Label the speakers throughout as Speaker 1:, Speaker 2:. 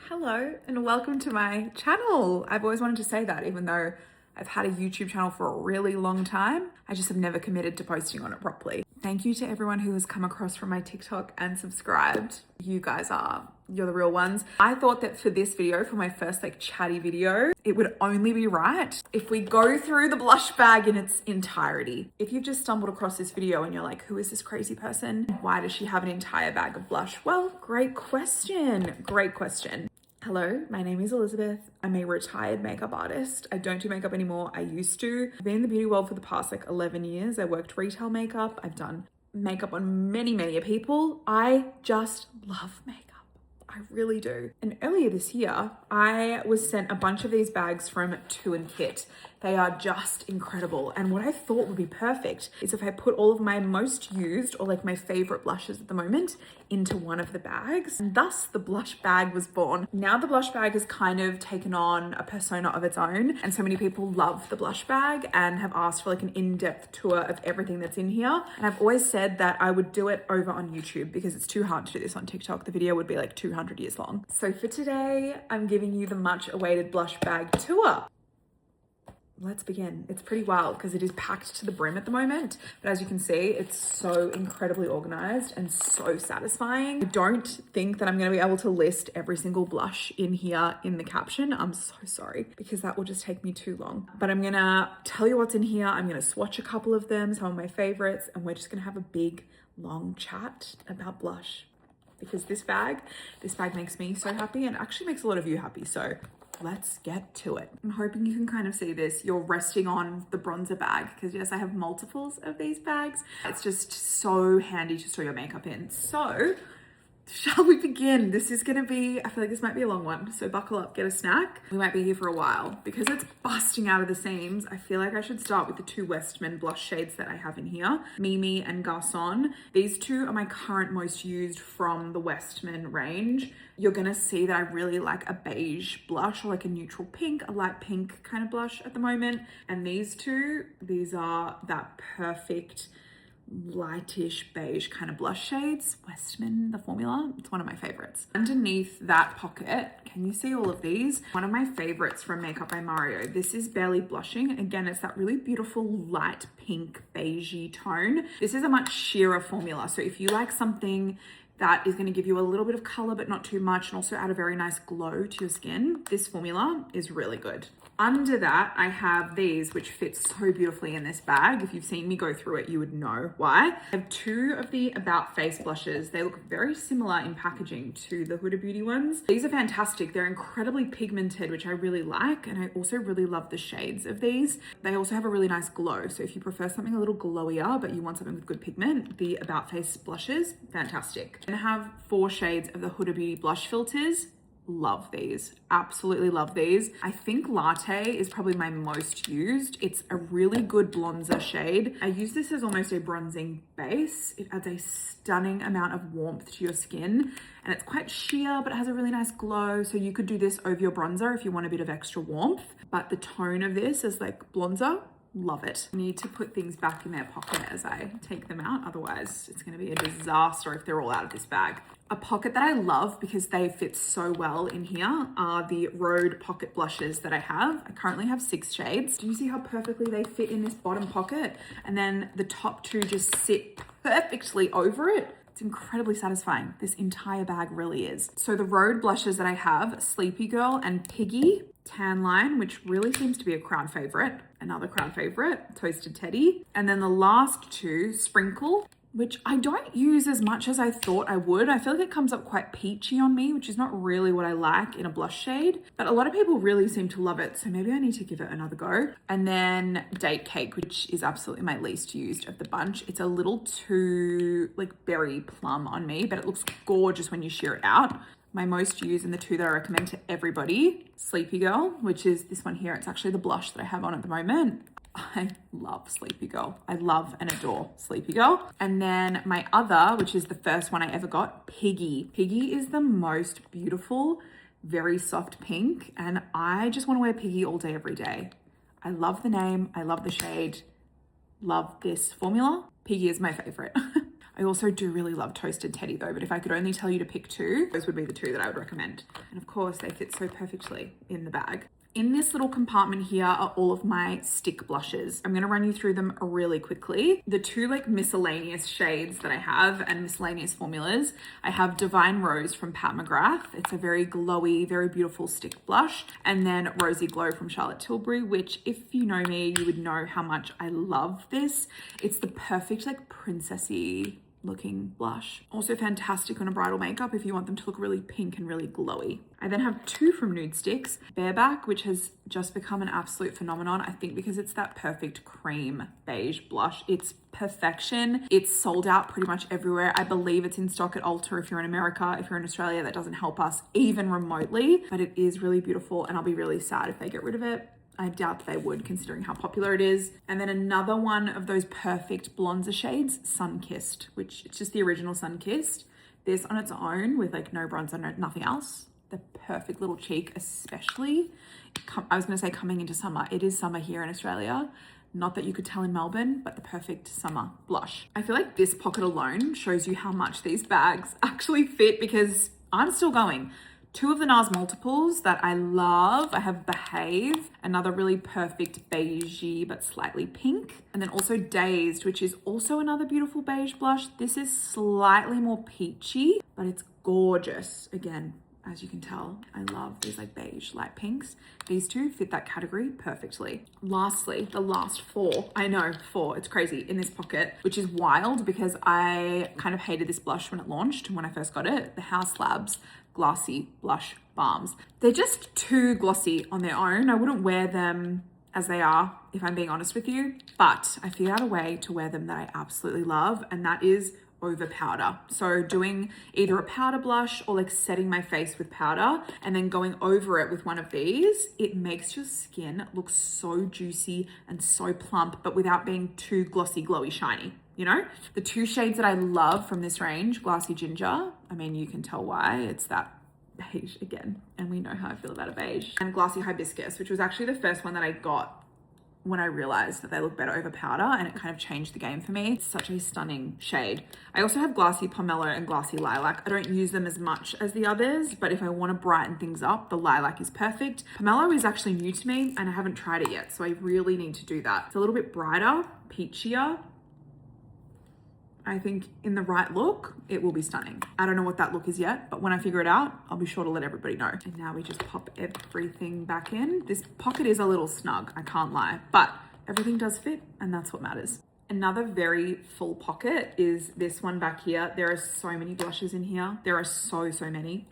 Speaker 1: Hello and welcome to my channel. I've always wanted to say that, even though I've had a YouTube channel for a really long time. I just have never committed to posting on it properly. Thank you to everyone who has come across from my TikTok and subscribed. You're the real ones. I thought that for this video, for my first chatty video, it would only be right if we go through the blush bag in its entirety. If you've just stumbled across this video and you're like, who is this crazy person? Why does she have an entire bag of blush? Well, great question. Great question. Hello, my name is Elizabeth. I'm a retired makeup artist. I don't do makeup anymore. I used to. I've been in the beauty world for the past 11 years. I worked retail makeup. I've done makeup on many people. I just love makeup. I really do. And earlier this year, I was sent a bunch of these bags from Tu and Kit. They are just incredible. And what I thought would be perfect is if I put all of my most used or my favorite blushes at the moment into one of the bags. And thus the blush bag was born. Now the blush bag has kind of taken on a persona of its own. And so many people love the blush bag and have asked for an in-depth tour of everything that's in here. And I've always said that I would do it over on YouTube because it's too hard to do this on TikTok. The video would be 200 years long. So for today, I'm giving you the much awaited blush bag tour. Let's begin. It's pretty wild because it is packed to the brim at the moment. But as you can see, it's so incredibly organized and so satisfying. I don't think that I'm going to be able to list every single blush in here in the caption. I'm so sorry because that will just take me too long. But I'm going to tell you what's in here. I'm going to swatch a couple of them, some of my favorites, and we're just going to have a big, long chat about blush. Because this bag makes me so happy and actually makes a lot of you happy. So let's get to it. I'm hoping you can kind of see this. You're resting on the bronzer bag because yes, I have multiples of these bags. It's just so handy to store your makeup in. So shall we begin? This is gonna be, I feel like this might be a long one. So buckle up, get a snack. We might be here for a while because it's busting out of the seams. I feel like I should start with the two Westman blush shades that I have in here, Mimi and Garçon. These two are my current most used from the Westman range. You're gonna see that I really like a beige blush or a neutral pink, a light pink kind of blush at the moment. And these are that perfect lightish beige kind of blush shades. Westman, the formula, it's one of my favorites. Underneath that pocket, can you see all of these? One of my favorites from Makeup by Mario. This is Barely Blushing. Again, it's that really beautiful light pink beigey tone. This is a much sheerer formula. So if you like something that is going to give you a little bit of color but not too much and also add a very nice glow to your skin, this formula is really good. Under that, I have these, which fit so beautifully in this bag. If you've seen me go through it, you would know why. I have two of the About Face blushes. They look very similar in packaging to the Huda Beauty ones. These are fantastic. They're incredibly pigmented, which I really like. And I also really love the shades of these. They also have a really nice glow. So if you prefer something a little glowier, but you want something with good pigment, the About Face blushes, fantastic. And I have 4 shades of the Huda Beauty blush filters. Love these, absolutely love these. I think Latte is probably my most used. It's a really good bronzer shade. I use this as almost a bronzing base. It adds a stunning amount of warmth to your skin and it's quite sheer, but it has a really nice glow. So you could do this over your bronzer if you want a bit of extra warmth, but the tone of this is bronzer. Love it. I need to put things back in their pocket as I take them out. Otherwise, it's going to be a disaster if they're all out of this bag. A pocket that I love because they fit so well in here are the Rhode pocket blushes that I have. I currently have 6 shades. Do you see how perfectly they fit in this bottom pocket? And then the top 2 just sit perfectly over it. It's incredibly satisfying. This entire bag really is. So the Rhode blushes that I have, Sleepy Girl and Piggy, Tan Line, which really seems to be a crowd favorite. Another crowd favorite, Toasted Teddy. And then the last 2, Sprinkle, which I don't use as much as I thought I would. I feel like it comes up quite peachy on me, which is not really what I like in a blush shade, but a lot of people really seem to love it. So maybe I need to give it another go. And then Date Cake, which is absolutely my least used of the bunch. It's a little too berry plum on me, but it looks gorgeous when you sheer it out. My most used and the 2 that I recommend to everybody, Sleepy Girl, which is this one here. It's actually the blush that I have on at the moment. I love Sleepy Girl. I love and adore Sleepy Girl. And then my other, which is the first one I ever got, Piggy. Piggy is the most beautiful, very soft pink. And I just want to wear Piggy all day, every day. I love the name. I love the shade. Love this formula. Piggy is my favorite. I also do really love Toasted Teddy though, but if I could only tell you to pick two, those would be the two that I would recommend. And of course they fit so perfectly in the bag. In this little compartment here are all of my stick blushes. I'm gonna run you through them really quickly. The two like miscellaneous shades that I have and miscellaneous formulas, I have Divine Rose from Pat McGrath. It's a very glowy, very beautiful stick blush. And then Rosy Glow from Charlotte Tilbury, which if you know me, you would know how much I love this. It's the perfect like princessy looking blush. Also fantastic on a bridal makeup if you want them to look really pink and really glowy. I then have two from Nude Sticks. Bareback, which has just become an absolute phenomenon, I think because it's that perfect cream beige blush. It's perfection. It's sold out pretty much everywhere. I believe it's in stock at Ulta if you're in America. If you're in Australia, that doesn't help us even remotely, but it is really beautiful and I'll be really sad if they get rid of it. I doubt they would considering how popular it is. And then another one of those perfect bronzer shades, Sunkissed, which it's just the original Sunkissed. This on its own with like no bronzer, nothing else. The perfect little cheek, especially, I was gonna say coming into summer. It is summer here in Australia. Not that you could tell in Melbourne, but the perfect summer blush. I feel like this pocket alone shows you how much these bags actually fit because I'm still going. Two of the NARS multiples that I love. I have Behave, another really perfect beigey but slightly pink. And then also Dazed, which is also another beautiful beige blush. This is slightly more peachy, but it's gorgeous. Again, as you can tell, I love these like beige light pinks. These two fit that category perfectly. Lastly, the last four, I know, four, it's crazy, in this pocket, which is wild because I kind of hated this blush when it launched, when I first got it, the House Labs Glassy Blush Balms. They're just too glossy on their own. I wouldn't wear them as they are, if I'm being honest with you, but I figured out a way to wear them that I absolutely love, and that is over powder. So doing either a powder blush or like setting my face with powder and then going over it with one of these, it makes your skin look so juicy and so plump, but without being too glossy, glowy, shiny. You know, the two shades that I love from this range, Glassy Ginger, I mean, you can tell why, it's that beige again, and we know how I feel about a beige, and Glassy Hibiscus, which was actually the first one that I got when I realized that they look better over powder, and it kind of changed the game for me. It's such a stunning shade. I also have Glassy Pomelo and Glassy Lilac. I don't use them as much as the others, but if I want to brighten things up, the lilac is perfect. Pomelo is actually new to me and I haven't tried it yet, so I really need to do that. It's a little bit brighter, peachier. I think in the right look, it will be stunning. I don't know what that look is yet, but when I figure it out, I'll be sure to let everybody know. And now we just pop everything back in. This pocket is a little snug, I can't lie, but everything does fit and that's what matters. Another very full pocket is this one back here. There are so many blushes in here. There are so many.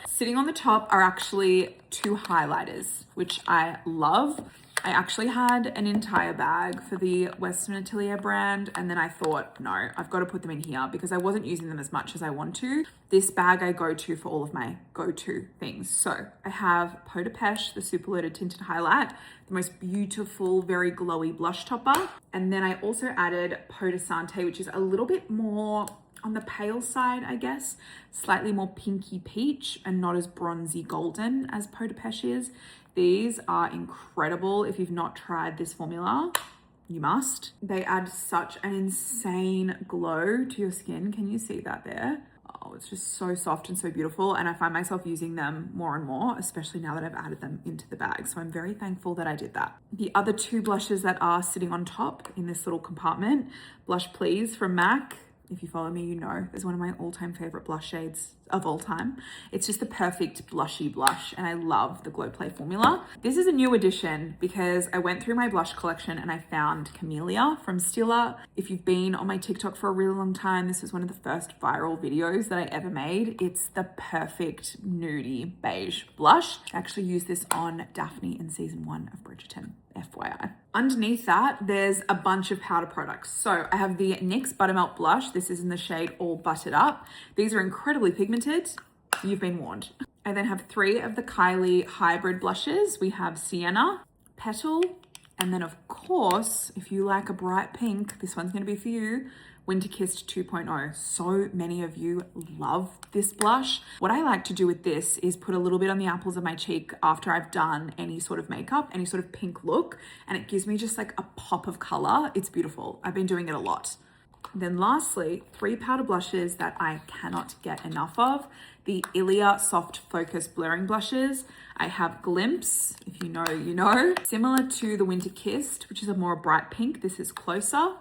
Speaker 1: Sitting on the top are actually two highlighters, which I love. I actually had an entire bag for the Western Atelier brand, and then I thought, no, I've got to put them in here because I wasn't using them as much as I want to. This bag I go to for all of my go-to things. So I have Peau de Pêche, the Super Loaded Tinted Highlight, the most beautiful, very glowy blush topper. And then I also added Peau de Santé, which is a little bit more on the pale side, I guess, slightly more pinky peach and not as bronzy golden as Peau de Pêche is. These are incredible. If you've not tried this formula, you must. They add such an insane glow to your skin. Can you see that there? Oh, it's just so soft and so beautiful. And I find myself using them more and more, especially now that I've added them into the bag. So I'm very thankful that I did that. The other two blushes that are sitting on top in this little compartment, Blush Please from MAC. If you follow me, you know, is one of my all-time favorite blush shades of all time. It's just the perfect blushy blush, and I love the Glow Play formula. This is a new addition because I went through my blush collection and I found Camellia from Stila. If you've been on my TikTok for a really long time, this is one of the first viral videos that I ever made. It's the perfect nudie beige blush. I actually used this on Daphne in season 1 of Bridgerton. FYI. Underneath that, there's a bunch of powder products. So I have the NYX Buttermelt Blush. This is in the shade All Buttered Up. These are incredibly pigmented. You've been warned. I then have 3 of the Kylie hybrid blushes. We have Sienna, Petal, and then of course, if you like a bright pink, this one's gonna be for you, Winter Kissed 2.0. So many of you love this blush. What I like to do with this is put a little bit on the apples of my cheek after I've done any sort of makeup, any sort of pink look, and it gives me just like a pop of color. It's beautiful. I've been doing it a lot. Then lastly, 3 powder blushes that I cannot get enough of. The Hiiii Soft Focus Blurring Blushes. I have Glimpse, if you know, you know. Similar to the Winter Kissed, which is a more bright pink. This is Closer.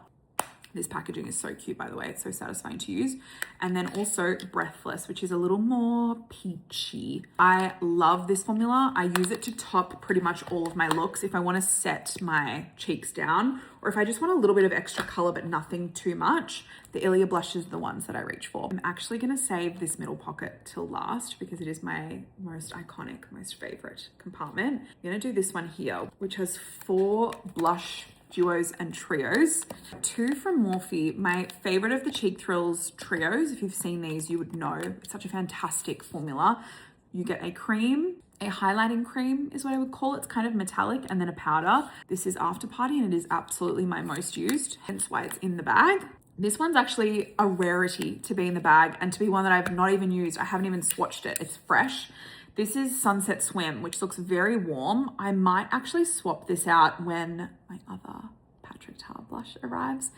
Speaker 1: This packaging is so cute, by the way. It's so satisfying to use. And then also Breathless, which is a little more peachy. I love this formula. I use it to top pretty much all of my looks. If I want to set my cheeks down, or if I just want a little bit of extra color, but nothing too much, the Hiiii blushes are the ones that I reach for. I'm actually going to save this middle pocket till last because it is my most iconic, most favorite compartment. I'm going to do this one here, which has 4 blush duos and trios. 2 from Morphe, my favorite of the Cheek Thrills trios. If you've seen these, you would know it's such a fantastic formula. You get a cream, a highlighting cream is what I would call it. It's kind of metallic, and then a powder. This is After Party and it is absolutely my most used, hence why it's in the bag. This one's actually a rarity to be in the bag and to be one that I've not even used. I haven't even swatched it. It's fresh. This is Sunset Swim, which looks very warm. I might actually swap this out when my other Patrick Ta blush arrives.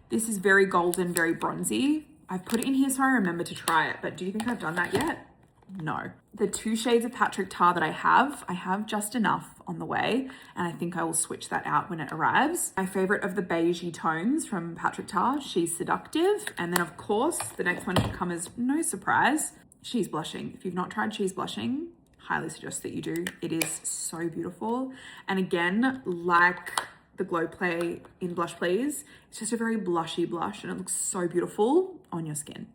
Speaker 1: This is very golden, very bronzy. I've put it in here so I remember to try it, but do you think I've done that yet? No. The 2 shades of Patrick Ta that I have just enough on the way, and I think I will switch that out when it arrives. My favorite of the beigey tones from Patrick Ta, She's Seductive. And then of course, the next one should come as no surprise, She's Blushing. If you've not tried She's Blushing, highly suggest that you do. It is so beautiful. And again, like the Glow Play in Blush Please, it's just a very blushy blush and it looks so beautiful on your skin.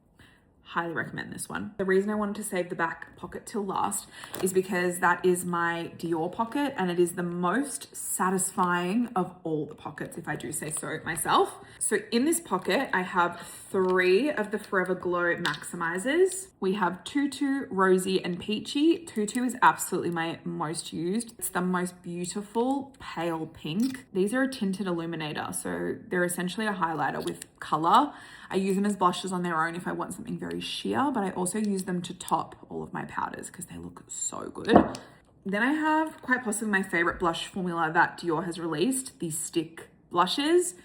Speaker 1: Highly recommend this one. The reason I wanted to save the back pocket till last is because that is my Dior pocket and it is the most satisfying of all the pockets, if I do say so myself. So in this pocket, I have 3 of the Forever Glow Maximizers. We have Tutu, Rosy, and Peachy. Tutu is absolutely my most used. It's the most beautiful pale pink. These are a tinted illuminator, so they're essentially a highlighter with color. I use them as blushes on their own if I want something very sheer, but I also use them to top all of my powders because they look so good. Then I have quite possibly my favorite blush formula that Dior has released, the stick blushes.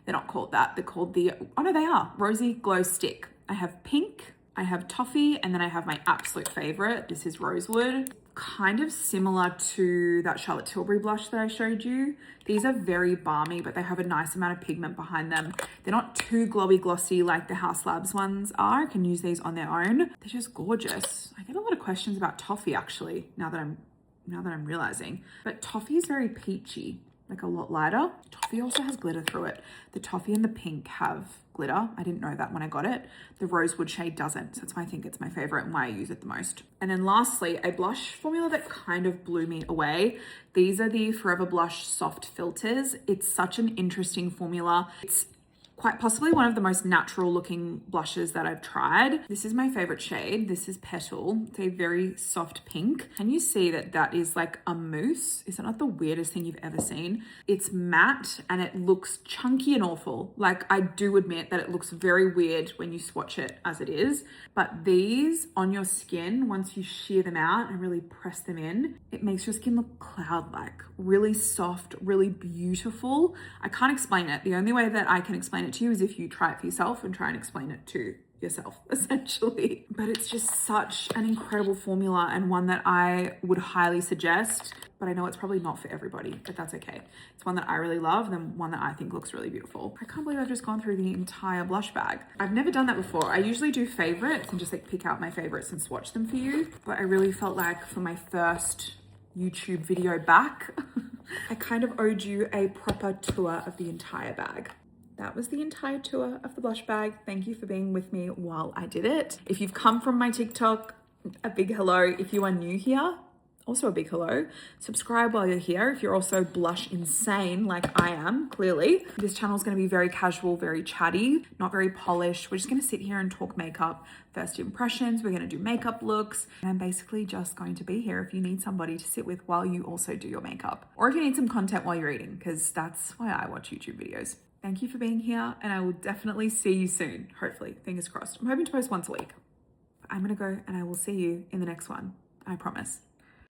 Speaker 1: They're not called that. They're called the, oh no, they are, Rosy Glow Stick. I have pink, I have toffee, and then I have my absolute favorite. This is Rosewood. Kind of similar to that Charlotte Tilbury blush that I showed you. These are very balmy, but they have a nice amount of pigment behind them. They're not too glowy glossy like the House Labs ones are. I can use these on their own. They're just gorgeous. I get a lot of questions about toffee actually, now that I'm realizing. But toffee is very peachy, like a lot lighter. Toffee also has glitter through it. The toffee and the pink have glitter. I didn't know that when I got it. The Rosewood shade doesn't, so that's why I think it's my favorite and why I use it the most. And then lastly, a blush formula that kind of blew me away. These are the Forever Blush Soft Filters. It's such an interesting formula. It's quite possibly one of the most natural looking blushes that I've tried. This is my favorite shade. This is Petal. It's a very soft pink. Can you see that that is like a mousse? Is that not the weirdest thing you've ever seen? It's matte and it looks chunky and awful. Like, I do admit that it looks very weird when you swatch it as it is, but these on your skin, once you shear them out and really press them in, it makes your skin look cloud-like, really soft, really beautiful. I can't explain it. The only way that I can explain it to you is if you try it for yourself and try and explain it to yourself, essentially. But it's just such an incredible formula and one that I would highly suggest, but I know it's probably not for everybody, but that's okay. It's one that I really love and one that I think looks really beautiful. I can't believe I've just gone through the entire blush bag. I've never done that before. I usually do favorites and just like pick out my favorites and swatch them for you, but I really felt like for my first YouTube video back, I kind of owed you a proper tour of the entire bag. That was the entire tour of the blush bag. Thank you for being with me while I did it. If you've come from my TikTok, a big hello. If you are new here, also a big hello. Subscribe while you're here if you're also blush insane like I am, clearly. This channel is going to be very casual, very chatty, not very polished. We're just going to sit here and talk makeup, first impressions. We're going to do makeup looks. And I'm basically just going to be here if you need somebody to sit with while you also do your makeup. Or if you need some content while you're eating, because that's why I watch YouTube videos. Thank you for being here, and I will definitely see you soon. Hopefully, fingers crossed. I'm hoping to post once a week. I'm going to go and I will see you in the next one. I promise.